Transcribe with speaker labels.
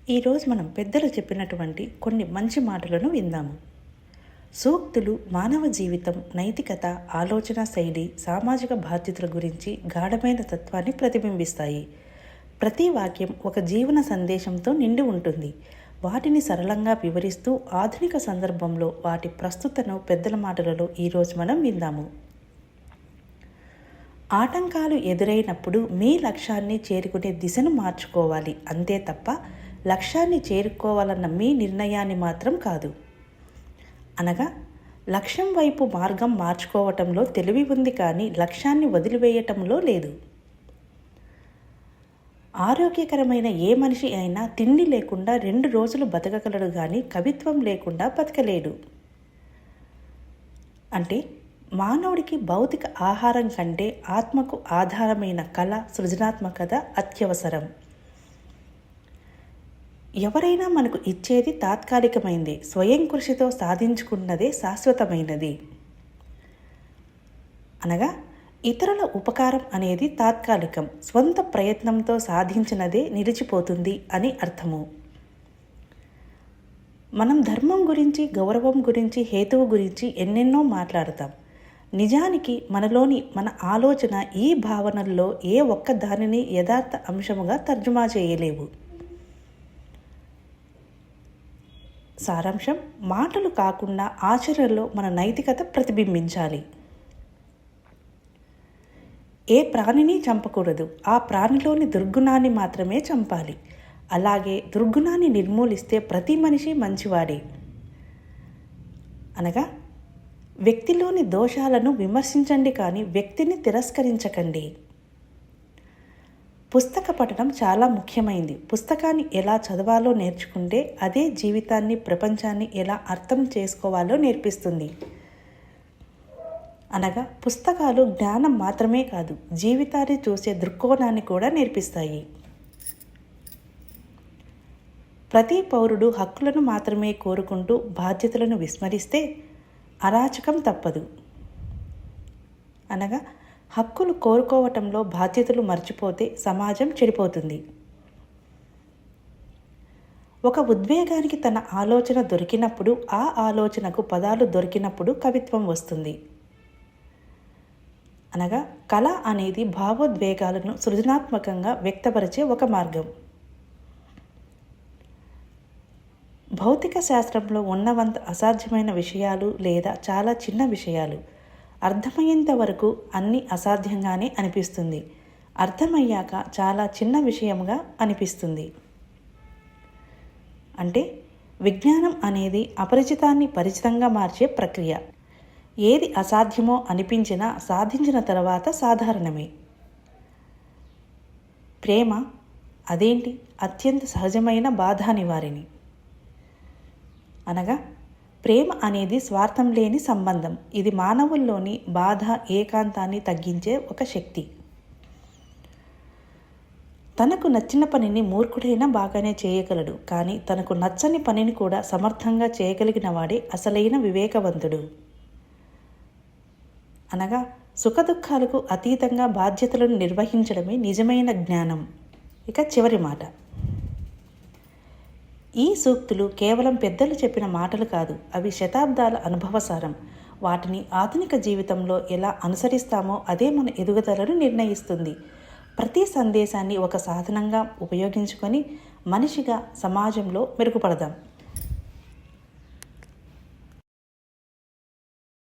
Speaker 1: ఈరోజు మనం పెద్దలు చెప్పినటువంటి కొన్ని మంచి మాటలను విందాము. సూక్తులు మానవ జీవితం, నైతికత, ఆలోచన శైలి, సామాజిక బాధ్యతల గురించి గాఢమైన తత్వాన్ని ప్రతిబింబిస్తాయి. ప్రతి వాక్యం ఒక జీవన సందేశంతో నిండి ఉంటుంది. వాటిని సరళంగా వివరిస్తూ ఆధునిక సందర్భంలో వాటి ప్రస్తుతను పెద్దల మాటలలో ఈరోజు మనం విందాము. ఆటంకాలు ఎదురైనప్పుడు మీ లక్ష్యాన్ని చేరుకునే దిశను మార్చుకోవాలి, అంతే తప్ప లక్ష్యాన్ని చేరుకోవాలన్న మీ నిర్ణయాన్ని మాత్రం కాదు. అనగా లక్ష్యం వైపు మార్గం మార్చుకోవటంలో తెలివి ఉంది, కానీ లక్ష్యాన్ని వదిలివేయటంలో లేదు. ఆరోగ్యకరమైన ఏ మనిషి అయినా తిండి లేకుండా 2 రోజులు బతకగలడు, కానీ కవిత్వం లేకుండా బతకలేడు. అంటే మానవుడికి భౌతిక ఆహారం కంటే ఆత్మకు ఆధారమైన కళ, సృజనాత్మకత అత్యవసరం. ఎవరైనా మనకు ఇచ్చేది తాత్కాలికమైంది, స్వయం కృషితో సాధించుకున్నదే శాశ్వతమైనది. అనగా ఇతరుల ఉపకారం అనేది తాత్కాలికం, స్వంత ప్రయత్నంతో సాధించినదే నిలిచిపోతుంది అని అర్థము. మనం ధర్మం గురించి, గౌరవం గురించి, హేతువు గురించి ఎన్నెన్నో మాట్లాడతాం. నిజానికి మన ఆలోచన ఈ భావనల్లో ఏ ఒక్క దానిని యథార్థ అంశముగా తర్జుమా చేయలేవు. సారాంశం: మాటలు కాకుండా ఆచరణలో మన నైతికత ప్రతిబింబించాలి. ఏ ప్రాణిని చంపకూడదు, ఆ ప్రాణిలోని దుర్గుణాన్ని మాత్రమే చంపాలి. అలాగే దుర్గుణాన్ని నిర్మూలిస్తే ప్రతి మనిషి మంచివాడే. అనగా వ్యక్తిలోని దోషాలను విమర్శించండి, కానీ వ్యక్తిని తిరస్కరించకండి. పుస్తక పఠనం చాలా ముఖ్యమైంది. పుస్తకాన్ని ఎలా చదవాలో నేర్చుకుంటే అదే జీవితాన్ని, ప్రపంచాన్ని ఎలా అర్థం చేసుకోవాలో నేర్పిస్తుంది. అనగా పుస్తకాలు జ్ఞానం మాత్రమే కాదు, జీవితాన్ని చూసే దృక్కోణాన్ని కూడా నేర్పిస్తాయి. ప్రతి పౌరుడు హక్కులను మాత్రమే కోరుకుంటూ బాధ్యతలను విస్మరిస్తే అరాచకం తప్పదు. అనగా హక్కులు కోరుకోవటంలో బాధ్యతలు మర్చిపోతే సమాజం చెడిపోతుంది. ఒక ఉద్వేగానికి తన ఆలోచన దొరికినప్పుడు, ఆ ఆలోచనకు పదాలు దొరికినప్పుడు కవిత్వం వస్తుంది. అనగా కళ అనేది భావోద్వేగాలను సృజనాత్మకంగా వ్యక్తపరిచే ఒక మార్గం. భౌతిక శాస్త్రంలో ఉన్నవంత అసాధ్యమైన విషయాలు లేదా చాలా చిన్న విషయాలు అర్థమయ్యేంత వరకు అన్నీ అసాధ్యంగానే అనిపిస్తుంది. అర్థమయ్యాక చాలా చిన్న విషయంగా అనిపిస్తుంది. అంటే విజ్ఞానం అనేది అపరిచితాన్ని పరిచితంగా మార్చే ప్రక్రియ. ఏది అసాధ్యమో అనిపించినా సాధించిన తర్వాత సాధారణమే. ప్రేమ అదేంటి అత్యంత సహజమైన బాధా నివారిణి. అనగా ప్రేమ అనేది స్వార్థం లేని సంబంధం. ఇది మానవుల్లోని బాధ, ఏకాంతాన్ని తగ్గించే ఒక శక్తి. తనకు నచ్చిన పనిని మూర్ఖుడైనా బాగానే చేయగలడు, కానీ తనకు నచ్చని పనిని కూడా సమర్థంగా చేయగలిగిన వాడే అసలైన వివేకవంతుడు. అనగా సుఖదుఖాలకు అతీతంగా బాధ్యతలను నిర్వహించడమే నిజమైన జ్ఞానం. ఇక చివరి మాట: ఈ సూక్తులు కేవలం పెద్దలు చెప్పిన మాటలు కాదు, అవి శతాబ్దాల అనుభవసారం. వాటిని ఆధునిక జీవితంలో ఎలా అనుసరిస్తామో అదే మన ఎదుగుదలను నిర్ణయిస్తుంది. ప్రతి సందేశాన్ని ఒక సాధనంగా ఉపయోగించుకొని మనిషిగా సమాజంలో మెరుగుపడదాం.